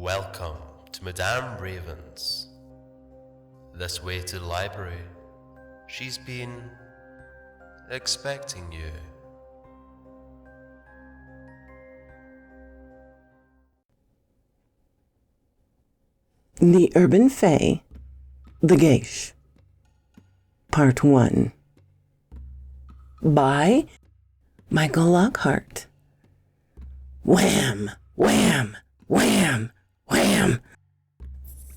Welcome to Madame Raven's. This way to the library. She's been expecting you. The Urban Fae The Geas, Part 1, by Michael Lockhart. Wham! Wham! Wham! Wham!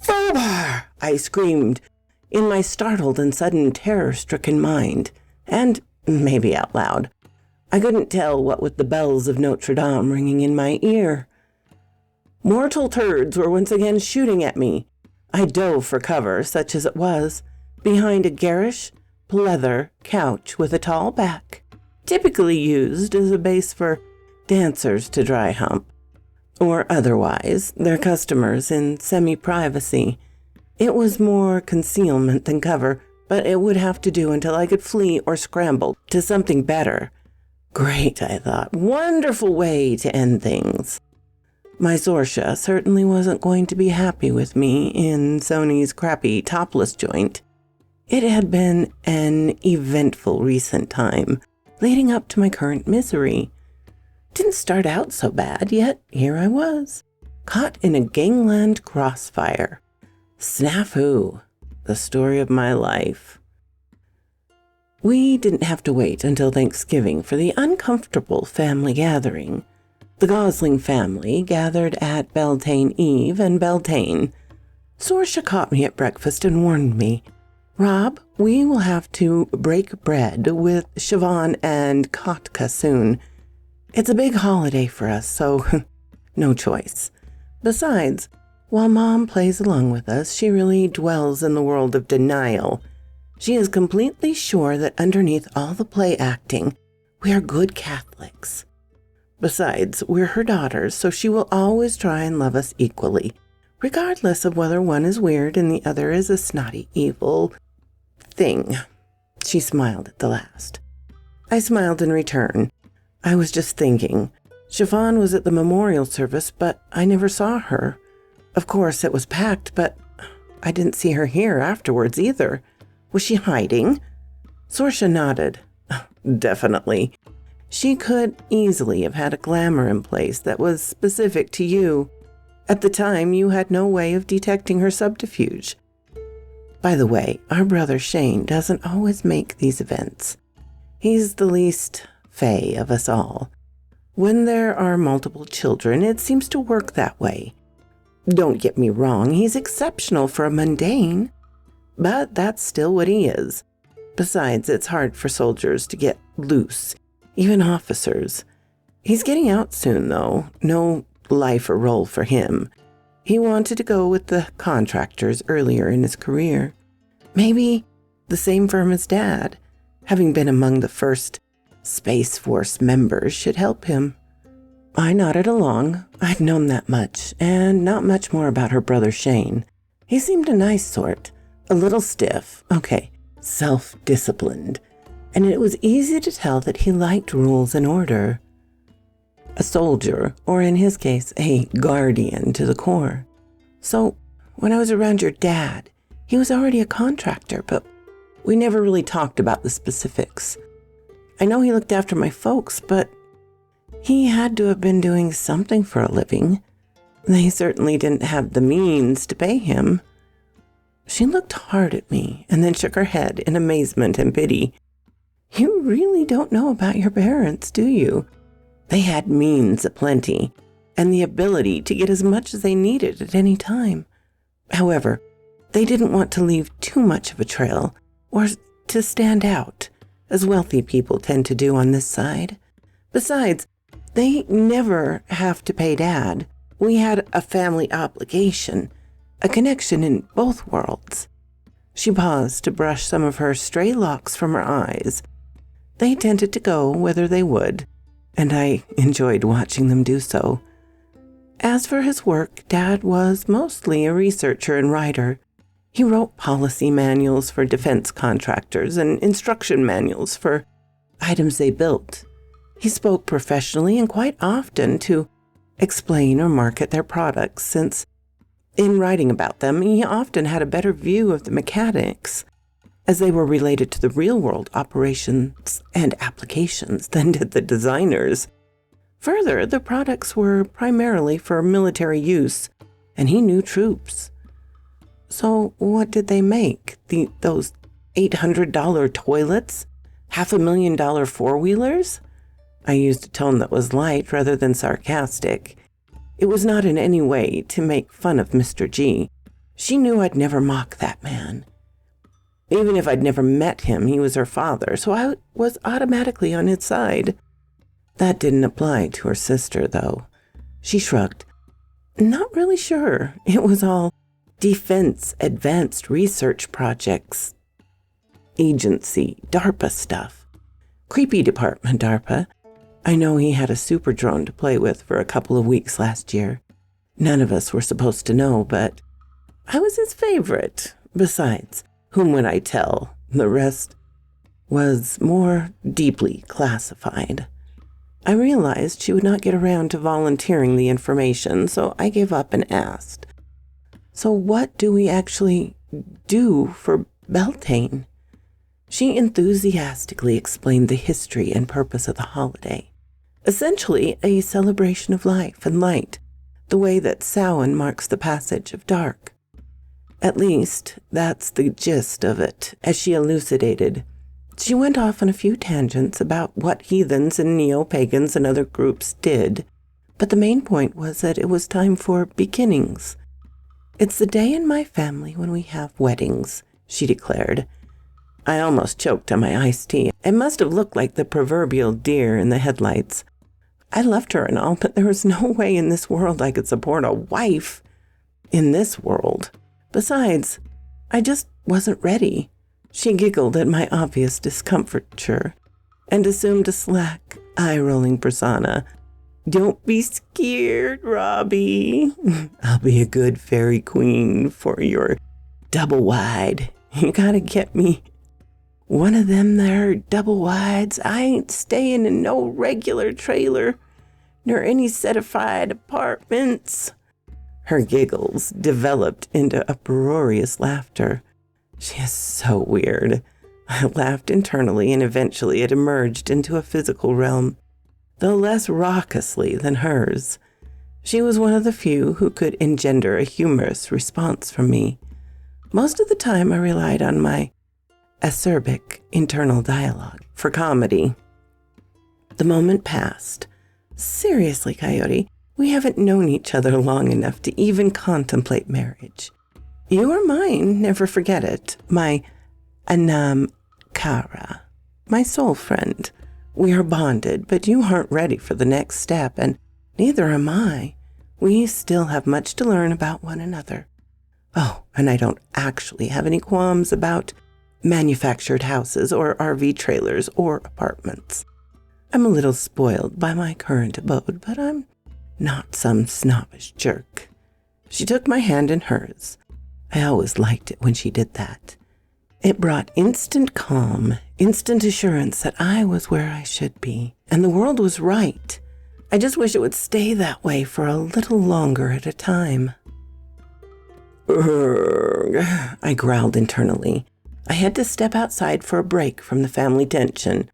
Further! I screamed in my startled and sudden terror-stricken mind, and maybe out loud. I couldn't tell what with the bells of Notre Dame ringing in my ear. Mortal turds were once again shooting at me. I dove for cover, such as it was, behind a garish, pleather couch with a tall back, typically used as a base for dancers to dry hump, or otherwise their customers in semi-privacy. It was more concealment than cover, but it would have to do until I could flee or scramble to something better. Great, I thought. Wonderful way to end things. My Zorsha certainly wasn't going to be happy with me in Sony's crappy topless joint. It had been an eventful recent time, leading up to my current misery. Didn't start out so bad, yet here I was, caught in a gangland crossfire. Snafu, the story of my life. We didn't have to wait until Thanksgiving for the uncomfortable family gathering. The Gosling family gathered at Beltane Eve and Beltane. Zorsha caught me at breakfast and warned me, "Rob, we will have to break bread with Siobhan and Kotka soon. It's a big holiday for us, so no choice. Besides, while Mom plays along with us, she really dwells in the world of denial. She is completely sure that underneath all the play acting, we are good Catholics. Besides, we're her daughters, so she will always try and love us equally, regardless of whether one is weird and the other is a snotty, evil thing." She smiled at the last. I smiled in return. I was just thinking. Siobhan was at the memorial service, but I never saw her. Of course, it was packed, but I didn't see her here afterwards either. Was she hiding? Zorsha nodded. Definitely. She could easily have had a glamour in place that was specific to you. At the time, you had no way of detecting her subterfuge. By the way, our brother Shane doesn't always make these events. He's the least Fae of us all. When there are multiple children, it seems to work that way. Don't get me wrong, he's exceptional for a mundane, but that's still what he is. Besides, it's hard for soldiers to get loose, even officers. He's getting out soon, though. No life or role for him. He wanted to go with the contractors earlier in his career. Maybe the same firm as Dad, having been among the first Space Force members, should help him. I nodded along. I've known that much, and not much more about her brother Shane. He seemed a nice sort, a little stiff, okay, self-disciplined, and it was easy to tell that he liked rules and order. A soldier, or in his case, a guardian to the core. So, when I was around your dad, he was already a contractor, but we never really talked about the specifics. I know he looked after my folks, but he had to have been doing something for a living. They certainly didn't have the means to pay him." She looked hard at me and then shook her head in amazement and pity. "You really don't know about your parents, do you? They had means aplenty and the ability to get as much as they needed at any time. However, they didn't want to leave too much of a trail or to stand out, as wealthy people tend to do on this side. Besides, they never have to pay Dad. We had a family obligation, a connection in both worlds." She paused to brush some of her stray locks from her eyes. They tended to go whither they would, and I enjoyed watching them do so. As for his work, Dad was mostly a researcher and writer. He wrote policy manuals for defense contractors and instruction manuals for items they built. He spoke professionally and quite often to explain or market their products, since In writing about them, he often had a better view of the mechanics, as they were related to the real-world operations and applications than did the designers. Further, the products were primarily for military use, and he knew troops. So what did they make? Those $800 toilets? $500,000 four-wheelers? I used a tone that was light rather than sarcastic. It was not in any way to make fun of Mr. G. She knew I'd never mock that man. Even if I'd never met him, he was her father, so I was automatically on his side. That didn't apply to her sister, though. She shrugged. Not really sure. It was all Defense Advanced Research Projects. Agency, DARPA stuff. Creepy department, DARPA. I know he had a super drone to play with for a couple of weeks last year. None of us were supposed to know, but I was his favorite. Besides, whom would I tell? The rest was more deeply classified. I realized she would not get around to volunteering the information, so I gave up and asked, "So what do we actually do for Beltane?" She enthusiastically explained the history and purpose of the holiday. Essentially, a celebration of life and light, the way that Samhain marks the passage of dark. At least, that's the gist of it, as she elucidated. She went off on a few tangents about what heathens and neo-pagans and other groups did, but the main point was that it was time for beginnings. "It's the day in my family when we have weddings," she declared. I almost choked on my iced tea. It must have looked like the proverbial deer in the headlights. I loved her and all, but there was no way in this world I could support a wife. In this world. Besides, I just wasn't ready. She giggled at my obvious discomfiture and assumed a slack, eye-rolling persona. "Don't be scared, Robbie. I'll be a good fairy queen for your double wide. You gotta get me one of them there double wides. I ain't staying in no regular trailer, nor any certified apartments." Her giggles developed into uproarious laughter. She is so weird. I laughed internally, and eventually it emerged into a physical realm, though less raucously than hers. She was one of the few who could engender a humorous response from me. Most of the time I relied on my acerbic internal dialogue for comedy. The moment passed. "Seriously, Coyote, we haven't known each other long enough to even contemplate marriage. You are mine, never forget it. My Anam Kara, my soul friend. We are bonded, but you aren't ready for the next step, and neither am I. We still have much to learn about one another. Oh, and I don't actually have any qualms about manufactured houses or RV trailers or apartments. I'm a little spoiled by my current abode, but I'm not some snobbish jerk." She took my hand in hers. I always liked it when she did that. It brought instant calm, instant assurance that I was where I should be, and the world was right. I just wish it would stay that way for a little longer at a time. "Urgh," I growled internally. I had to step outside for a break from the family tension.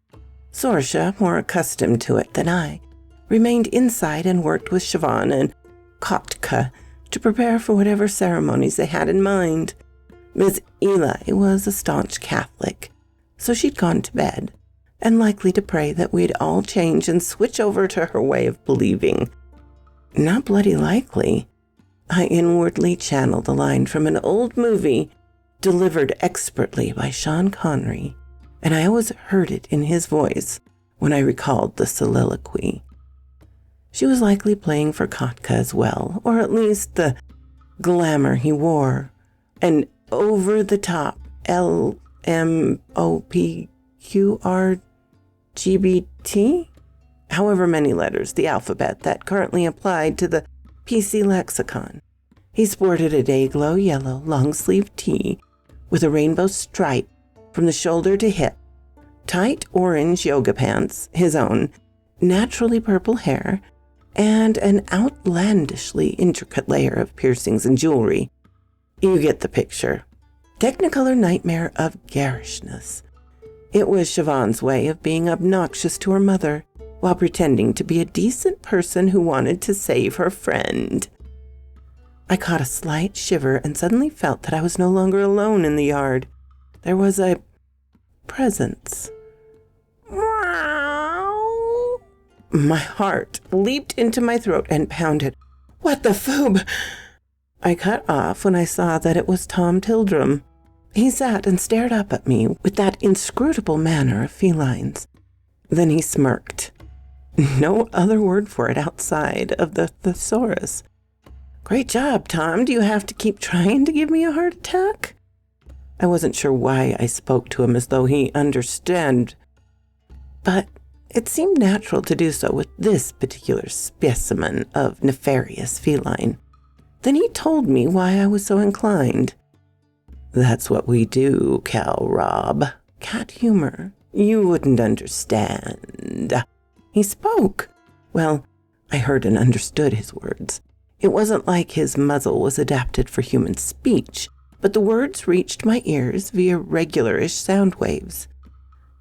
Sorsha, more accustomed to it than I, remained inside and worked with Siobhan and Kotka to prepare for whatever ceremonies they had in mind. Ms. Eli was a staunch Catholic, so she'd gone to bed, and likely to pray that we'd all change and switch over to her way of believing. Not bloody likely. I inwardly channeled a line from an old movie delivered expertly by Sean Connery, and I always heard it in his voice when I recalled the soliloquy. She was likely playing for Kotka as well, or at least the glamour he wore. An over-the-top LMOPQRGBT? However many letters, the alphabet that currently applied to the PC lexicon. He sported a day-glow yellow long-sleeved tee with a rainbow stripe from the shoulder to hip, tight orange yoga pants, his own, naturally purple hair, and an outlandishly intricate layer of piercings and jewelry. You get the picture. Technicolor nightmare of garishness. It was Siobhan's way of being obnoxious to her mother while pretending to be a decent person who wanted to save her friend. I caught a slight shiver and suddenly felt that I was no longer alone in the yard. There was a presence. My heart leaped into my throat and pounded. What the foob? I cut off when I saw that it was Tom Tildrum. He sat and stared up at me with that inscrutable manner of felines. Then he smirked. No other word for it outside of the thesaurus. Great job, Tom. Do you have to keep trying to give me a heart attack? I wasn't sure why I spoke to him as though he understood, but it seemed natural to do so with this particular specimen of nefarious feline. Then he told me why I was so inclined. That's what we do, Cal Rob. Cat humor. You wouldn't understand. He spoke. Well, I heard and understood his words. It wasn't like his muzzle was adapted for human speech, but the words reached my ears via regularish sound waves.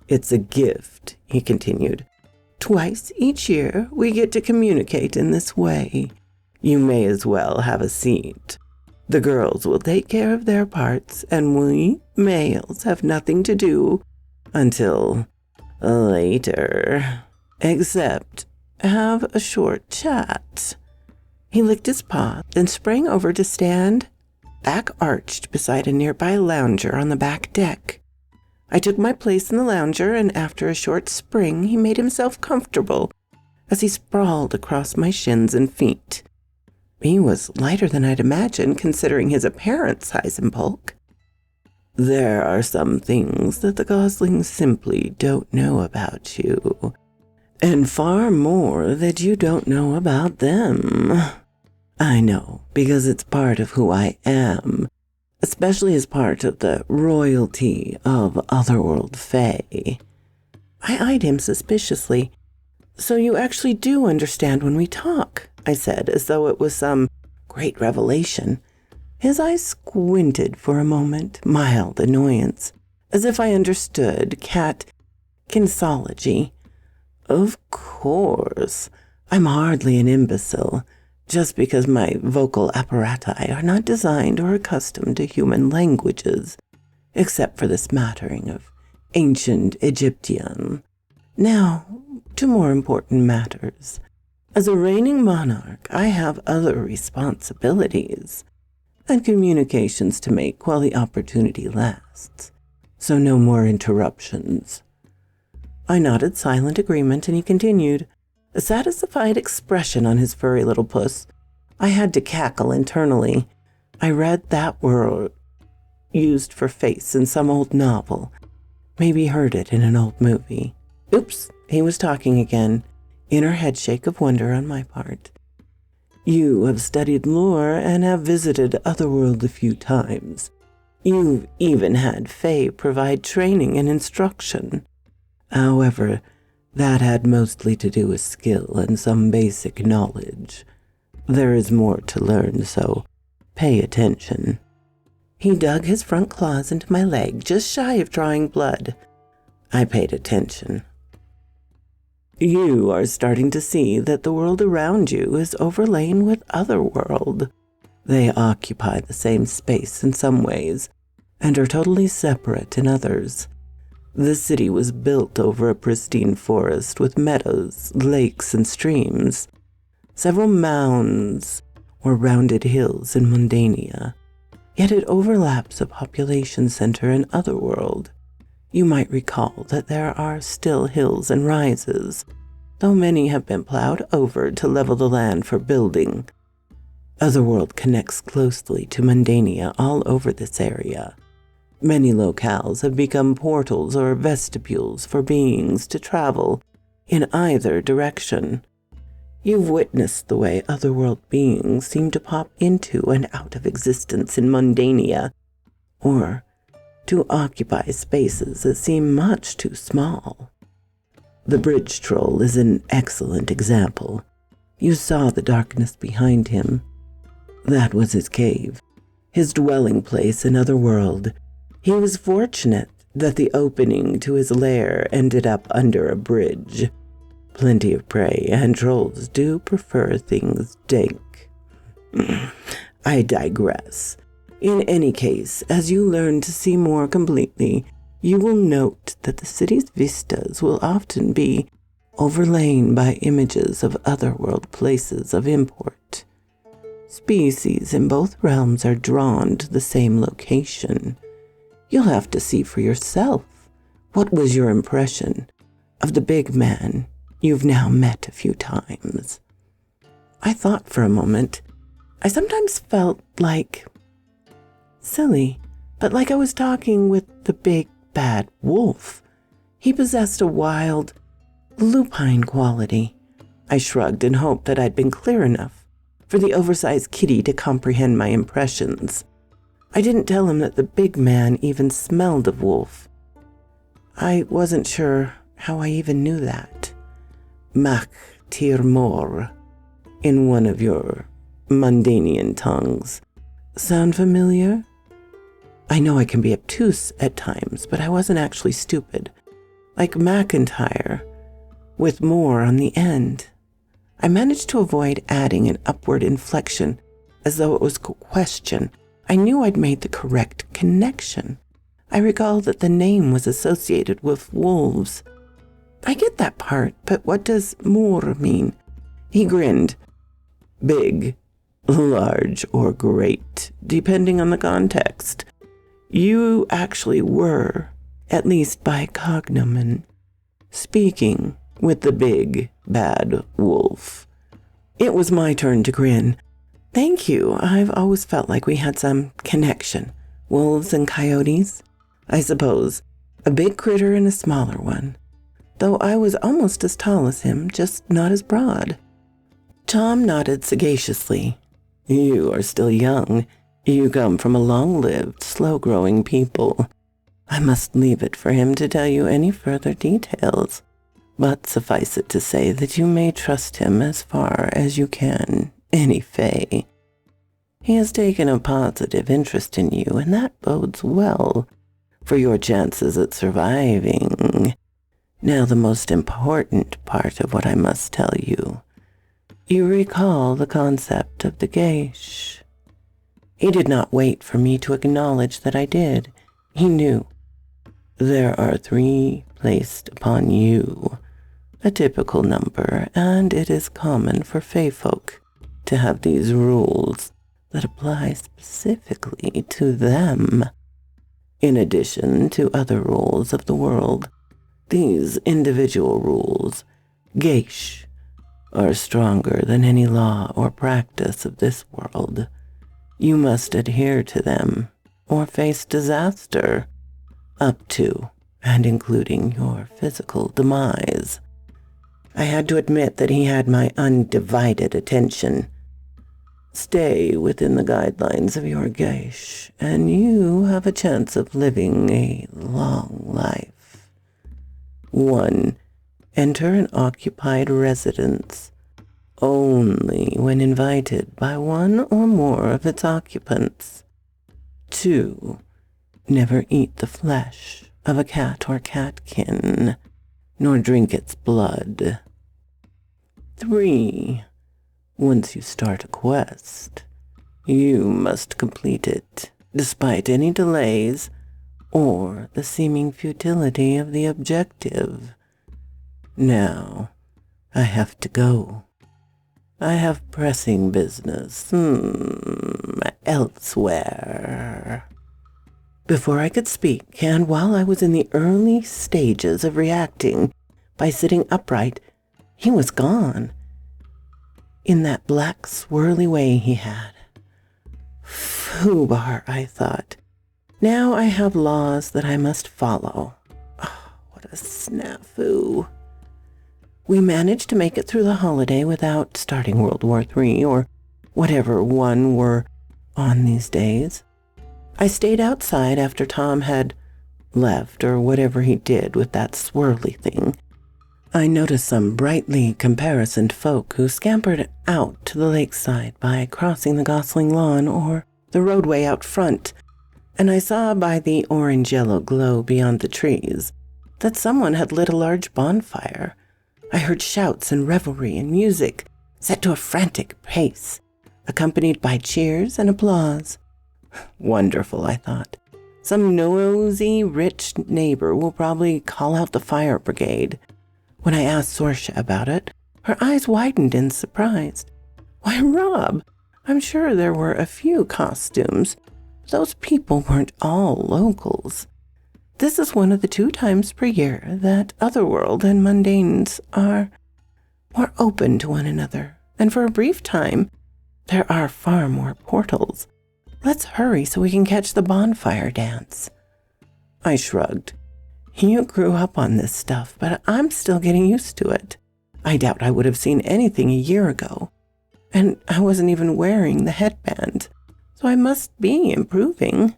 It's a gift, he continued. Twice each year we get to communicate in this way. You may as well have a seat. The girls will take care of their parts, and we males have nothing to do until later. Except have a short chat. He licked his paw, then sprang over to stand back arched beside a nearby lounger on the back deck. I took my place in the lounger, and after a short spring, he made himself comfortable as he sprawled across my shins and feet. He was lighter than I'd imagined, considering his apparent size and bulk. There are some things that the Goslings simply don't know about you, and far more that you don't know about them. I know, because it's part of who I am, especially as part of the royalty of Otherworld Fae. I eyed him suspiciously. So you actually do understand when we talk, I said, as though it was some great revelation. His eyes squinted for a moment, mild annoyance, as if I understood cat kinsology. Of course, I'm hardly an imbecile, just because my vocal apparati are not designed or accustomed to human languages, except for the smattering of ancient Egyptian. Now, to more important matters. As a reigning monarch, I have other responsibilities and communications to make while the opportunity lasts. So no more interruptions. I nodded silent agreement, and he continued, a satisfied expression on his furry little puss. I had to cackle internally. I read that word used for face in some old novel. Maybe heard it in an old movie. Oops, he was talking again. Inner headshake of wonder on my part. You have studied lore and have visited Otherworld a few times. You've even had Fae provide training and instruction. However, that had mostly to do with skill and some basic knowledge. There is more to learn, so pay attention. He dug his front claws into my leg, just shy of drawing blood. I paid attention. You are starting to see that the world around you is overlain with Otherworld. They occupy the same space in some ways, and are totally separate in others. The city was built over a pristine forest with meadows, lakes, and streams. Several mounds or rounded hills in Mundania, yet it overlaps a population center in Otherworld. You might recall that there are still hills and rises, though many have been plowed over to level the land for building. Otherworld connects closely to Mundania all over this area. Many locales have become portals or vestibules for beings to travel in either direction. You've witnessed the way Otherworld beings seem to pop into and out of existence in Mundania, or to occupy spaces that seem much too small. The bridge troll is an excellent example. You saw the darkness behind him. That was his cave, his dwelling place in other world. He was fortunate that the opening to his lair ended up under a bridge. Plenty of prey, and trolls do prefer things dank. I digress. In any case, as you learn to see more completely, you will note that the city's vistas will often be overlain by images of otherworld places of import. Species in both realms are drawn to the same location. You'll have to see for yourself. What was your impression of the big man you've now met a few times? I thought for a moment. I sometimes felt like silly, but like I was talking with the big bad wolf. He possessed a wild, lupine quality. I shrugged and hoped that I'd been clear enough for the oversized kitty to comprehend my impressions. I didn't tell him that the big man even smelled of wolf. I wasn't sure how I even knew that. Mac tir mor, in one of your Mundanian tongues. Sound familiar? I know I can be obtuse at times, but I wasn't actually stupid. Like McIntyre, with more on the end. I managed to avoid adding an upward inflection, as though it was a question. I knew I'd made the correct connection. I recall that the name was associated with wolves. I get that part, but what does Moor mean? He grinned. Big, large, or great, depending on the context. You actually were, at least by cognomen, speaking with the big, bad wolf. It was my turn to grin. Thank you. I've always felt like we had some connection. Wolves and coyotes, I suppose. A big critter and a smaller one. Though I was almost as tall as him, just not as broad. Tom nodded sagaciously. You are still young. You come from a long-lived, slow-growing people. I must leave it for him to tell you any further details. But suffice it to say that you may trust him as far as you can, any Fae. He has taken a positive interest in you, and that bodes well for your chances at surviving. Now the most important part of what I must tell you. You recall the concept of the geas. He did not wait for me to acknowledge that I did. He knew. There are 3 placed upon you, a typical number, and it is common for Fae folk to have these rules that apply specifically to them. In addition to other rules of the world, these individual rules, geas, are stronger than any law or practice of this world. You must adhere to them or face disaster, up to and including your physical demise. I had to admit that he had my undivided attention. Stay within the guidelines of your geas, and you have a chance of living a long life. 1. Enter an occupied residence only when invited by one or more of its occupants. 2. Never eat the flesh of a cat or catkin, nor drink its blood. 3. Once you start a quest, you must complete it, despite any delays or the seeming futility of the objective. Now, I have to go. I have pressing business, elsewhere. Before I could speak, and while I was in the early stages of reacting by sitting upright, he was gone. In that black swirly way he had. Foobar, I thought. Now I have laws that I must follow. Oh, what a snafu. We managed to make it through the holiday without starting World War III or whatever one were on these days. I stayed outside after Tom had left or whatever he did with that swirly thing I noticed some brightly caparisoned folk who scampered out to the lakeside by crossing the Gosling lawn or the roadway out front, and I saw by the orange-yellow glow beyond the trees that someone had lit a large bonfire. I heard shouts and revelry and music set to a frantic pace, accompanied by cheers and applause. Wonderful, I thought. Some nosy, rich neighbor will probably call out the fire brigade. When I asked Sorsha about it, her eyes widened in surprise. Why, Rob, I'm sure there were a few costumes. Those people weren't all locals. This is one of the 2 times per year that Otherworld and Mundanes are more open to one another, and for a brief time, there are far more portals. Let's hurry so we can catch the bonfire dance. I shrugged. You grew up on this stuff, but I'm still getting used to it. I doubt I would have seen anything a year ago, and I wasn't even wearing the headband, so I must be improving.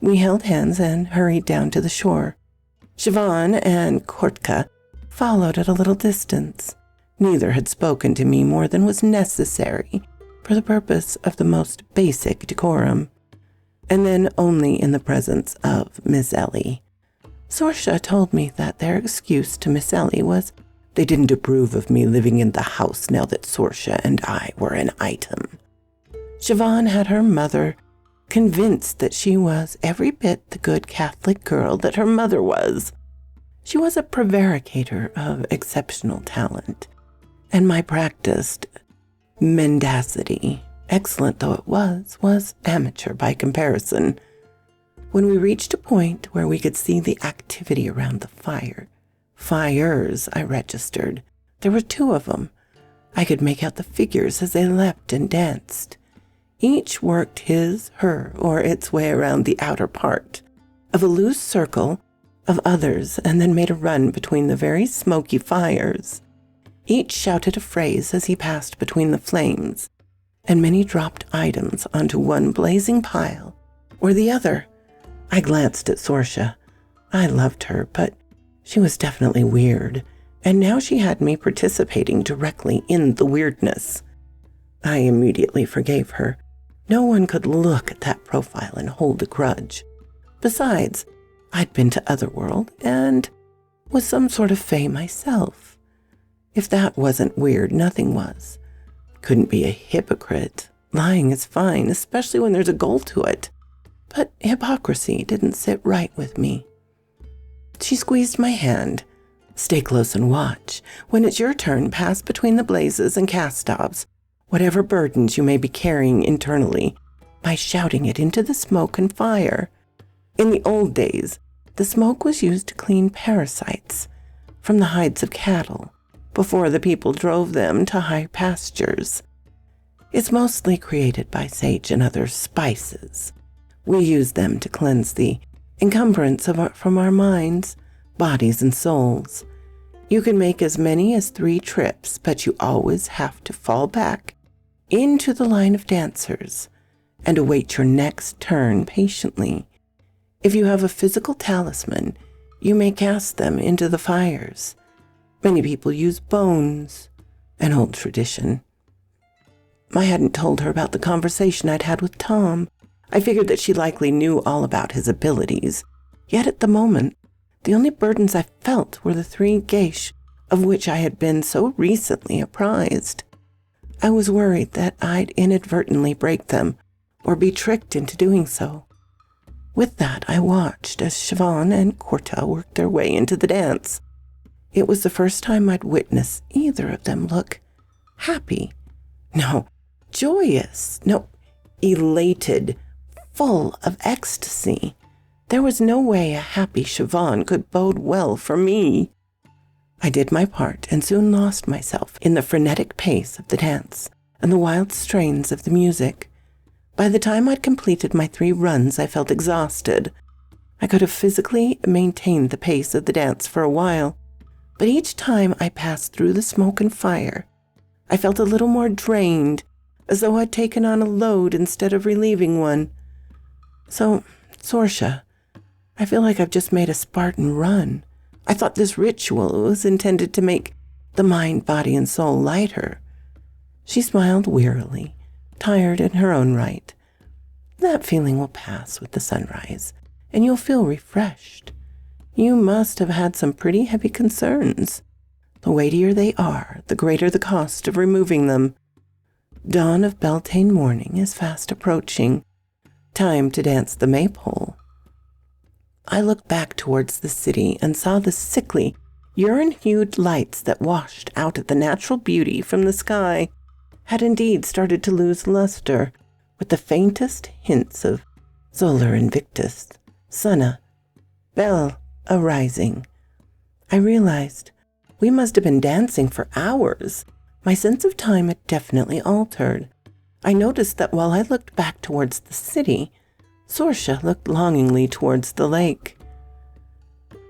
We held hands and hurried down to the shore. Siobhan and Kortka followed at a little distance. Neither had spoken to me more than was necessary for the purpose of the most basic decorum, and then only in the presence of Miss Ellie. Sorsha told me that their excuse to Miss Ellie was they didn't approve of me living in the house now that Sorsha and I were an item. Siobhan had her mother convinced that she was every bit the good Catholic girl that her mother was. She was a prevaricator of exceptional talent, and my practiced mendacity, excellent though it was amateur by comparison. When we reached a point where we could see the activity around the fires, I registered. There were 2 of them. I could make out the figures as they leapt and danced. Each worked his, her, or its way around the outer part of a loose circle of others and then made a run between the very smoky fires. Each shouted a phrase as he passed between the flames, and many dropped items onto one blazing pile or the other. I glanced at Sorsha. I loved her, but she was definitely weird, and now she had me participating directly in the weirdness. I immediately forgave her. No one could look at that profile and hold a grudge. Besides, I'd been to Otherworld and was some sort of fae myself. If that wasn't weird, nothing was. Couldn't be a hypocrite. Lying is fine, especially when there's a goal to it. But hypocrisy didn't sit right with me. She squeezed my hand. Stay close and watch. When it's your turn, pass between the blazes and cast-offs, whatever burdens you may be carrying internally, by shouting it into the smoke and fire. In the old days, the smoke was used to clean parasites from the hides of cattle before the people drove them to high pastures. It's mostly created by sage and other spices. We use them to cleanse the encumbrance from our minds, bodies, and souls. You can make as many as 3 trips, but you always have to fall back into the line of dancers and await your next turn patiently. If you have a physical talisman, you may cast them into the fires. Many people use bones, an old tradition. I hadn't told her about the conversation I'd had with Tom. I figured that she likely knew all about his abilities. Yet at the moment, the only burdens I felt were the 3 geas of which I had been so recently apprised. I was worried that I'd inadvertently break them or be tricked into doing so. With that, I watched as Siobhan and Kortka worked their way into the dance. It was the first time I'd witnessed either of them look happy. No, joyous. No, elated, full of ecstasy. There was no way a happy Siobhan could bode well for me. I did my part and soon lost myself in the frenetic pace of the dance and the wild strains of the music. By the time I'd completed my 3 runs, I felt exhausted. I could have physically maintained the pace of the dance for a while, but each time I passed through the smoke and fire, I felt a little more drained, as though I'd taken on a load instead of relieving one. So, Sorsha, I feel like I've just made a Spartan run, I thought this ritual was intended to make the mind, body, and soul lighter. She smiled wearily, tired in her own right. That feeling will pass with the sunrise, and you'll feel refreshed. You must have had some pretty heavy concerns. The weightier they are, the greater the cost of removing them. Dawn of Beltane morning is fast approaching. Time to dance the maypole. I looked back towards the city and saw the sickly, urine-hued lights that washed out at the natural beauty from the sky had indeed started to lose luster, with the faintest hints of Solar Invictus, Sunna, Bel arising. I realized we must have been dancing for hours. My sense of time had definitely altered. I noticed that while I looked back towards the city, Sorsha looked longingly towards the lake.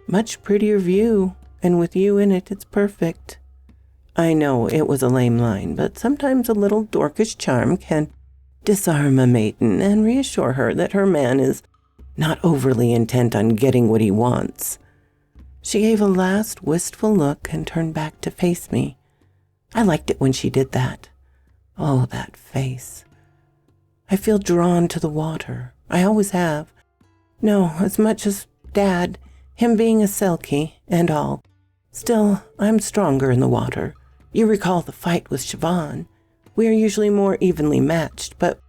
Much prettier view, and with you in it, it's perfect. I know it was a lame line, but sometimes a little dorkish charm can disarm a maiden and reassure her that her man is not overly intent on getting what he wants. She gave a last wistful look and turned back to face me. I liked it when she did that. Oh, that face. I feel drawn to the water. I always have. No, as much as Dad, him being a Selkie and all. Still, I'm stronger in the water. You recall the fight with Siobhan. We are usually more evenly matched, but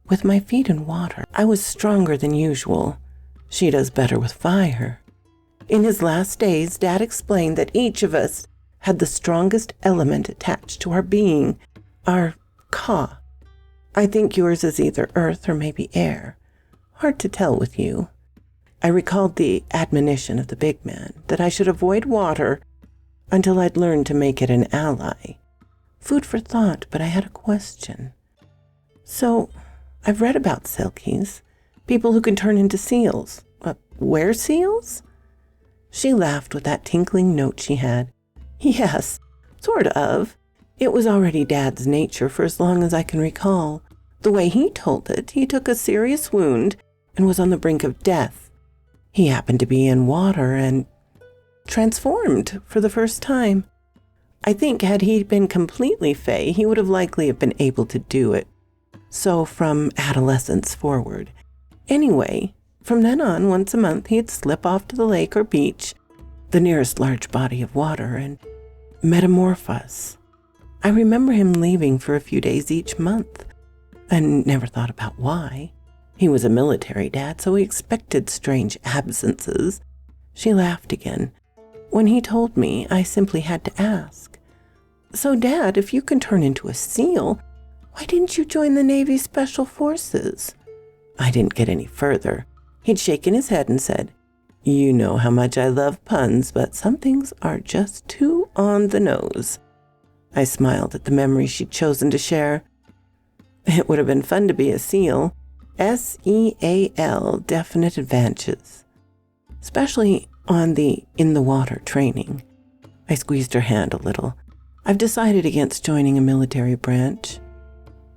with my feet in water, I was stronger than usual. She does better with fire. In his last days, Dad explained that each of us had the strongest element attached to our being, our ka. I think yours is either earth or maybe air. Hard to tell with you. I recalled the admonition of the big man that I should avoid water until I'd learned to make it an ally. Food for thought, but I had a question. So, I've read about Selkies, people who can turn into seals. Were-seals? She laughed with that tinkling note she had. Yes, sort of. It was already Dad's nature for as long as I can recall. The way he told it, he took a serious wound and was on the brink of death. He happened to be in water and transformed for the first time. I think had he been completely Fae, he would have likely been able to do it. So from adolescence forward. Anyway, from then on, once a month, he'd slip off to the lake or beach, the nearest large body of water, and metamorphose. I remember him leaving for a few days each month, and never thought about why. He was a military dad, so he expected strange absences. She laughed again. When he told me, I simply had to ask. So, Dad, if you can turn into a seal, why didn't you join the Navy Special Forces? I didn't get any further. He'd shaken his head and said, You know how much I love puns, but some things are just too on the nose. I smiled at the memory she'd chosen to share. It would have been fun to be a SEAL. SEAL, definite advantages. Especially on the in-the-water training. I squeezed her hand a little. I've decided against joining a military branch.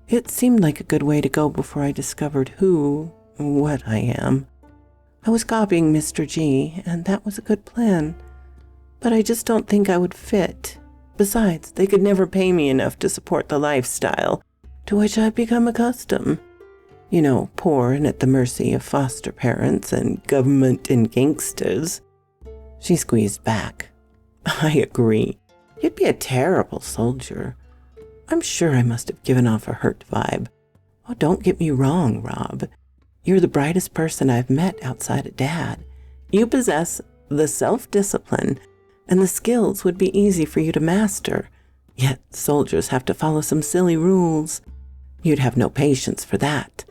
It seemed like a good way to go before I discovered what I am. I was copying Mr. G, and that was a good plan. But I just don't think I would fit. Besides, they could never pay me enough to support the lifestyle to which I've become accustomed. You know, poor and at the mercy of foster parents and government and gangsters. She squeezed back. I agree. You'd be a terrible soldier. I'm sure I must have given off a hurt vibe. Oh, don't get me wrong, Rob. You're the brightest person I've met outside of Dad. You possess the self-discipline, and the skills would be easy for you to master. Yet soldiers have to follow some silly rules. You'd have no patience for that.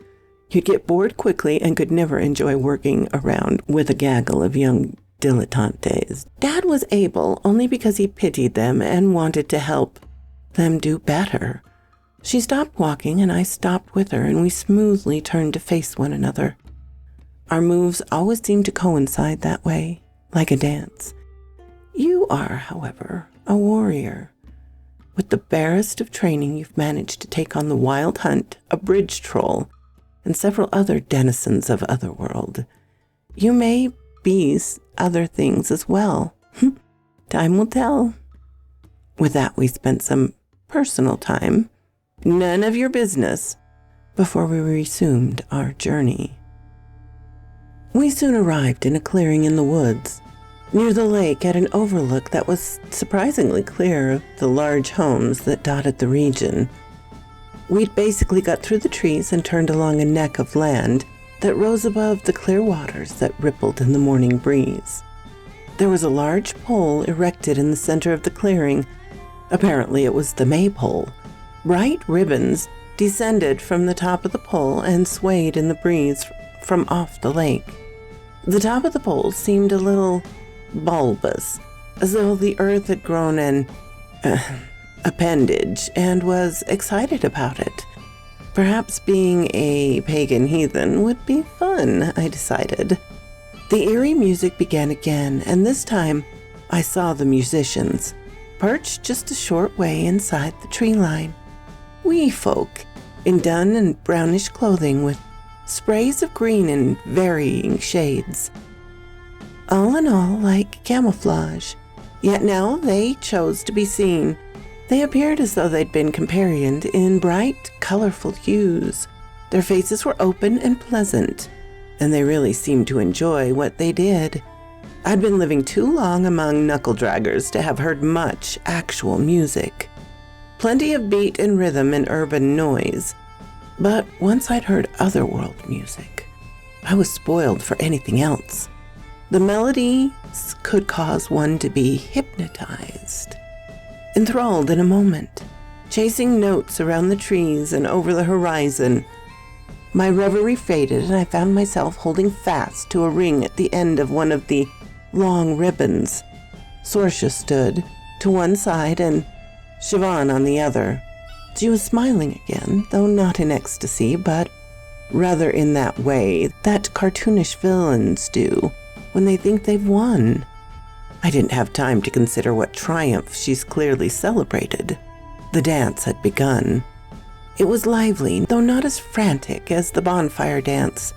You'd get bored quickly and could never enjoy working around with a gaggle of young dilettantes. Dad was able only because he pitied them and wanted to help them do better. She stopped walking and I stopped with her, and we smoothly turned to face one another. Our moves always seemed to coincide that way, like a dance. You are, however, a warrior. With the barest of training, you've managed to take on the wild hunt, a bridge troll, and several other denizens of Otherworld. You may be other things as well. Time will tell. With that, we spent some personal time, none of your business, before we resumed our journey. We soon arrived in a clearing in the woods, near the lake at an overlook that was surprisingly clear of the large homes that dotted the region. We'd basically got through the trees and turned along a neck of land that rose above the clear waters that rippled in the morning breeze. There was a large pole erected in the center of the clearing. Apparently it was the maypole. Bright ribbons descended from the top of the pole and swayed in the breeze from off the lake. The top of the pole seemed a little bulbous, as though the earth had grown an appendage and was excited about it. Perhaps being a pagan heathen would be fun, I decided. The eerie music began again, and this time I saw the musicians, perched just a short way inside the tree line. Wee folk, in dun and brownish clothing with sprays of green in varying shades. All in all, like camouflage, yet now they chose to be seen. They appeared as though they'd been companioned in bright, colorful hues. Their faces were open and pleasant, and they really seemed to enjoy what they did. I'd been living too long among knuckle-draggers to have heard much actual music. Plenty of beat and rhythm and urban noise. But once I'd heard otherworld music, I was spoiled for anything else. The melodies could cause one to be hypnotized, enthralled in a moment, chasing notes around the trees and over the horizon. My reverie faded, and I found myself holding fast to a ring at the end of one of the long ribbons. Sorcia stood to one side and Siobhan on the other. She was smiling again, though not in ecstasy, but rather in that way that cartoonish villains do when they think they've won. I didn't have time to consider what triumph she's clearly celebrated. The dance had begun. It was lively, though not as frantic as the bonfire dance.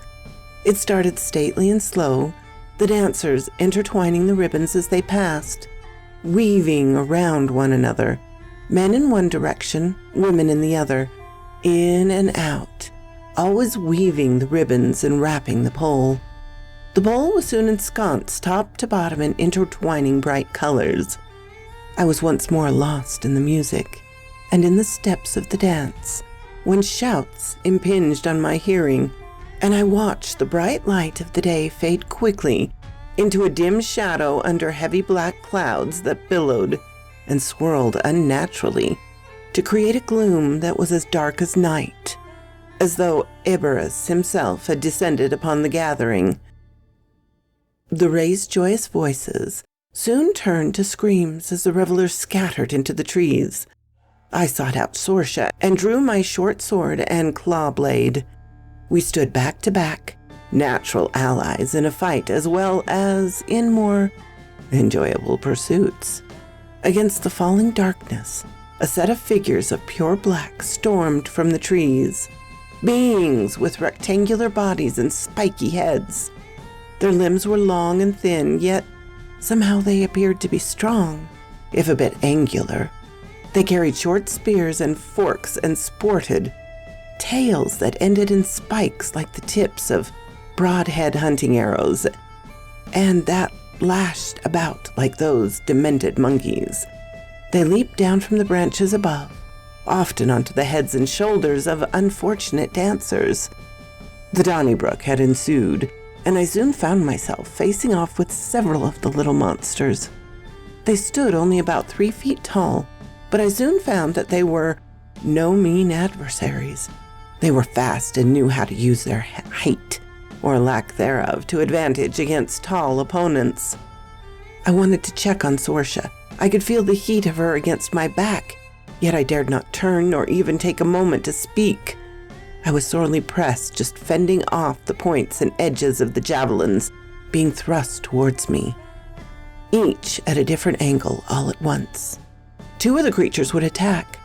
It started stately and slow, the dancers intertwining the ribbons as they passed, weaving around one another, men in one direction, women in the other, in and out, always weaving the ribbons and wrapping the pole. The pole was soon ensconced top to bottom in intertwining bright colors. I was once more lost in the music and in the steps of the dance, when shouts impinged on my hearing, and I watched the bright light of the day fade quickly into a dim shadow under heavy black clouds that billowed and swirled unnaturally to create a gloom that was as dark as night, as though Iberus himself had descended upon the gathering. The raised, joyous voices soon turned to screams as the revelers scattered into the trees. I sought out Sorcia and drew my short sword and claw blade. We stood back to back, natural allies in a fight as well as in more enjoyable pursuits. Against the falling darkness, a set of figures of pure black stormed from the trees, beings with rectangular bodies and spiky heads. Their limbs were long and thin, yet somehow they appeared to be strong, if a bit angular. They carried short spears and forks and sported tails that ended in spikes like the tips of broadhead hunting arrows, and that lashed about like those demented monkeys. They leaped down from the branches above, often onto the heads and shoulders of unfortunate dancers. The Donnybrook had ensued, and I soon found myself facing off with several of the little monsters. They stood only about 3 feet tall, but I soon found that they were no mean adversaries. They were fast and knew how to use their height, or lack thereof, to advantage against tall opponents. I wanted to check on Sorcia. I could feel the heat of her against my back, yet I dared not turn nor even take a moment to speak. I was sorely pressed, just fending off the points and edges of the javelins being thrust towards me, each at a different angle all at once. 2 of the creatures would attack,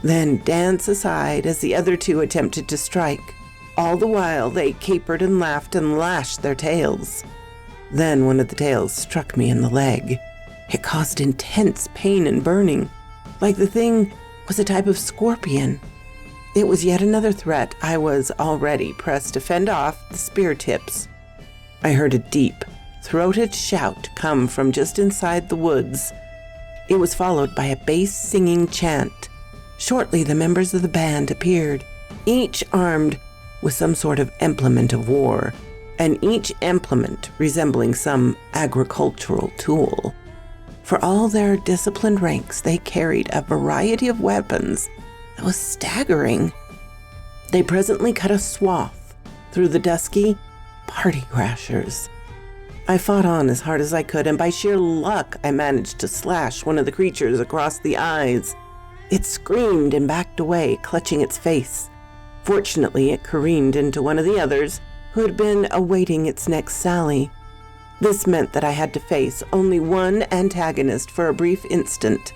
then dance aside as the other 2 attempted to strike. All the while they capered and laughed and lashed their tails. Then one of the tails struck me in the leg. It caused intense pain and burning, like the thing was a type of scorpion. It was yet another threat I was already pressed to fend off the spear tips. I heard a deep, throated shout come from just inside the woods. It was followed by a bass singing chant. Shortly, the members of the band appeared, each armed with some sort of implement of war, and each implement resembling some agricultural tool. For all their disciplined ranks, they carried a variety of weapons that was staggering. They presently cut a swath through the dusky party crashers. I fought on as hard as I could, and by sheer luck, I managed to slash one of the creatures across the eyes. It screamed and backed away, clutching its face. Fortunately, it careened into one of the others who had been awaiting its next sally. This meant that I had to face only one antagonist for a brief instant.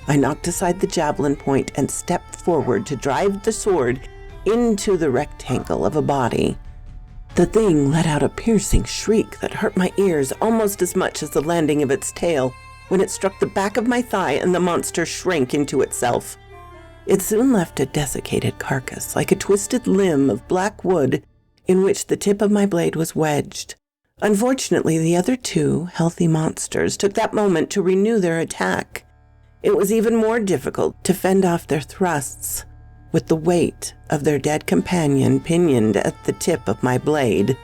I knocked aside the javelin point and stepped forward to drive the sword into the rectangle of a body. The thing let out a piercing shriek that hurt my ears almost as much as the landing of its tail when it struck the back of my thigh and the monster shrank into itself. It soon left a desiccated carcass, like a twisted limb of black wood in which the tip of my blade was wedged. Unfortunately, the other two healthy monsters took that moment to renew their attack. It was even more difficult to fend off their thrusts, with the weight of their dead companion pinioned at the tip of my blade.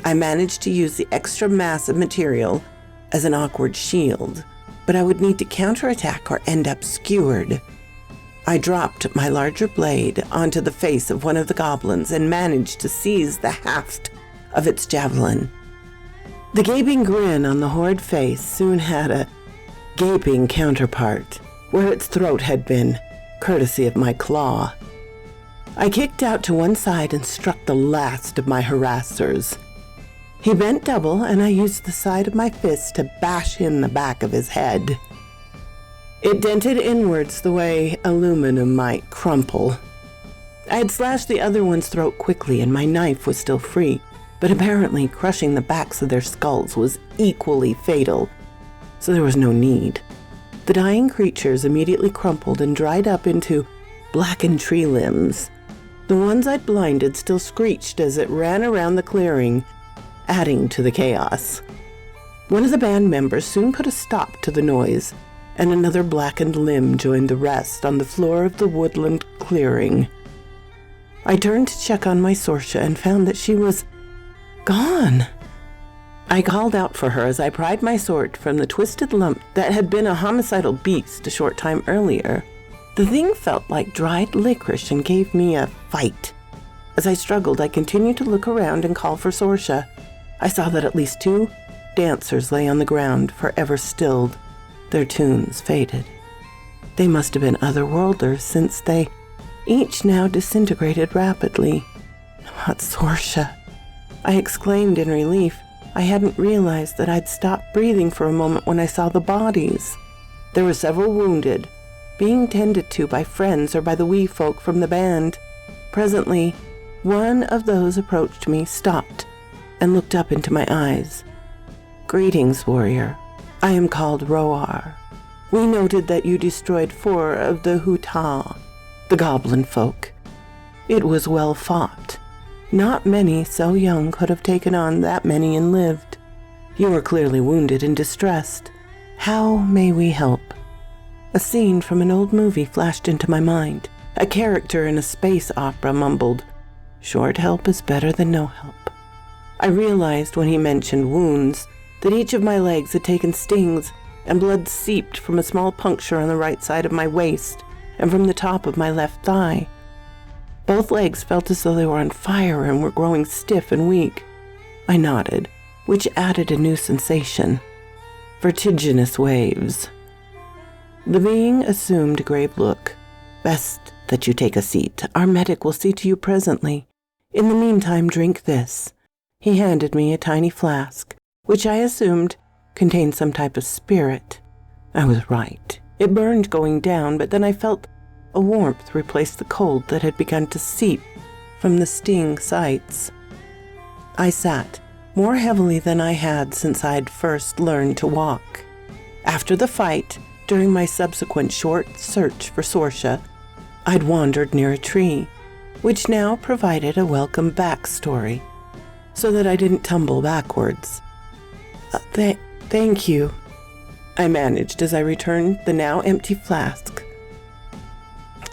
I managed to use the extra mass of material as an awkward shield, but I would need to counterattack or end up skewered. I dropped my larger blade onto the face of one of the goblins and managed to seize the haft of its javelin. The gaping grin on the horrid face soon had a gaping counterpart where its throat had been, courtesy of my claw. I kicked out to one side and struck the last of my harassers. He bent double, and I used the side of my fist to bash in the back of his head. It dented inwards the way aluminum might crumple. I had slashed the other one's throat quickly, and my knife was still free, but apparently crushing the backs of their skulls was equally fatal, so there was no need. The dying creatures immediately crumpled and dried up into blackened tree limbs. The ones I'd blinded still screeched as it ran around the clearing, adding to the chaos. One of the band members soon put a stop to the noise, and another blackened limb joined the rest on the floor of the woodland clearing. I turned to check on my Sorsha and found that she was gone. I called out for her as I pried my sword from the twisted lump that had been a homicidal beast a short time earlier. The thing felt like dried licorice and gave me a fight. As I struggled, I continued to look around and call for Sorsha. I saw that at least 2 dancers lay on the ground, forever stilled, their tunes faded. They must have been otherworlders, since they each now disintegrated rapidly. Not Sorsha, I exclaimed in relief. I hadn't realized that I'd stopped breathing for a moment when I saw the bodies. There were several wounded, being tended to by friends or by the wee folk from the band. Presently, one of those approached me, stopped, and looked up into my eyes. "Greetings, warrior. I am called Roar. We noted that you destroyed 4 of the Huta, the goblin folk. It was well fought. Not many so young could have taken on that many and lived. You are clearly wounded and distressed. How may we help?" A scene from an old movie flashed into my mind. A character in a space opera mumbled, "Short help is better than no help." I realized when he mentioned wounds that each of my legs had taken stings, and blood seeped from a small puncture on the right side of my waist and from the top of my left thigh. Both legs felt as though they were on fire and were growing stiff and weak. I nodded, which added a new sensation. Vertiginous waves. The being assumed a grave look. "Best that you take a seat. Our medic will see to you presently. In the meantime, drink this." He handed me a tiny flask, which I assumed contained some type of spirit. I was right. It burned going down, but then I felt a warmth replace the cold that had begun to seep from the sting sights. I sat, more heavily than I had since I'd first learned to walk. After the fight, during my subsequent short search for Sorsha, I'd wandered near a tree, which now provided a welcome backstory, so that I didn't tumble backwards. Thank you, I managed as I returned the now empty flask.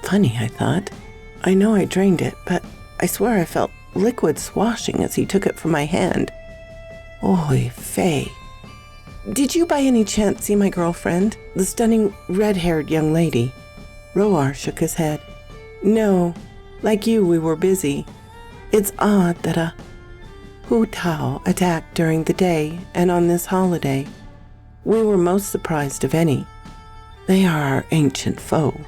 Funny, I thought. I know I drained it, but I swear I felt liquid swashing as he took it from my hand. Oy Faye. Did you by any chance see my girlfriend, the stunning red-haired young lady? Roar shook his head. No, like you, we were busy. It's odd that a Hu Tao attacked during the day and on this holiday. We were most surprised of any. They are our ancient foe.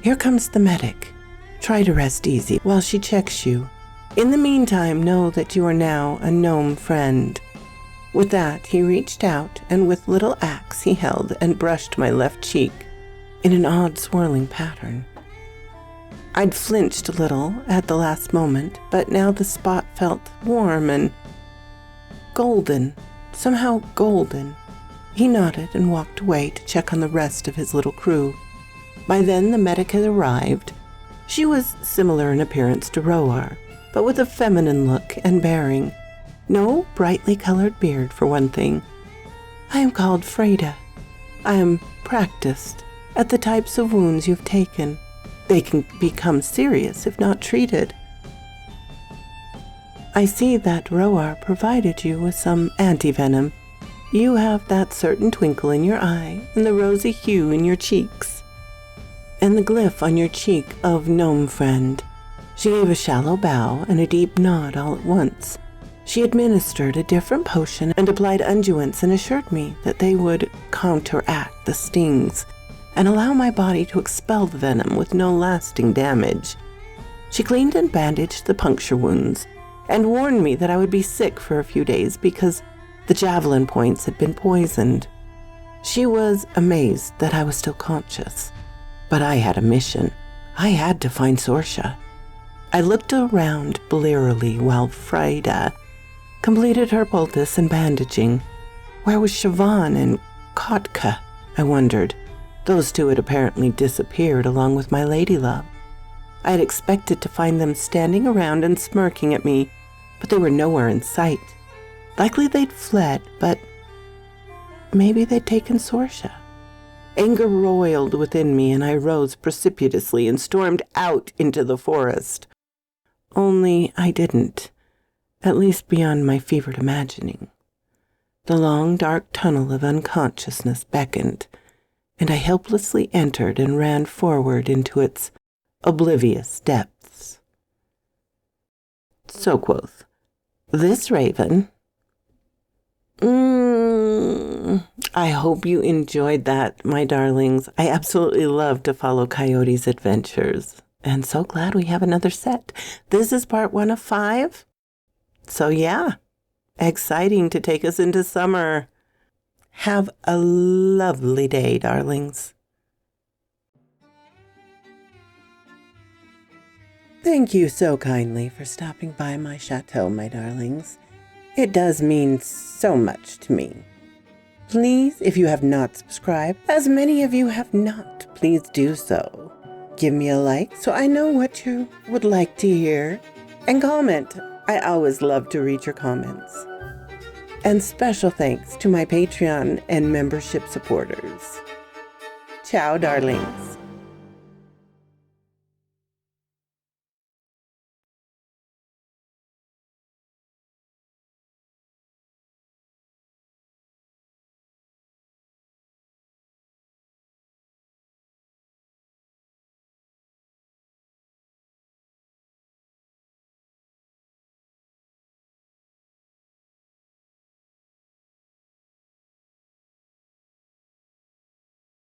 Here comes the medic. Try to rest easy while she checks you. In the meantime, know that you are now a gnome friend. With that, he reached out, and with little axe he held and brushed my left cheek in an odd swirling pattern. I'd flinched a little at the last moment, but now the spot felt warm and golden, somehow golden. He nodded and walked away to check on the rest of his little crew. By then, the medic had arrived. She was similar in appearance to Roar, but with a feminine look and bearing. No brightly colored beard, for one thing. I am called Freda. I am practiced at the types of wounds you've taken. They can become serious if not treated. I see that Roar provided you with some antivenom. You have that certain twinkle in your eye and the rosy hue in your cheeks, and the glyph on your cheek of gnome friend. She gave a shallow bow and a deep nod all at once. She administered a different potion and applied unguents and assured me that they would counteract the stings and allow my body to expel the venom with no lasting damage. She cleaned and bandaged the puncture wounds and warned me that I would be sick for a few days because the javelin points had been poisoned. She was amazed that I was still conscious, but I had a mission. I had to find Sorsha. I looked around blearily while Freda completed her poultice and bandaging. Where was Siobhan and Kotka? I wondered. Those two had apparently disappeared along with my ladylove. I had expected to find them standing around and smirking at me, but they were nowhere in sight. Likely they'd fled, but maybe they'd taken Sorsha. Anger roiled within me, and I rose precipitously and stormed out into the forest. Only I didn't, at least beyond my fevered imagining. The long, dark tunnel of unconsciousness beckoned, and I helplessly entered and ran forward into its oblivious depths. So quoth this raven. I hope you enjoyed that, my darlings. I absolutely love to follow Coyote's adventures, and so glad we have another set. This is part 1 of 5. So yeah, exciting to take us into summer. Have a lovely day, darlings. Thank you so kindly for stopping by my chateau, my darlings. It does mean so much to me. Please, if you have not subscribed, as many of you have not, please do so. Give me a like so I know what you would like to hear, and comment. I always love to read your comments. And special thanks to my Patreon and membership supporters. Ciao, darlings.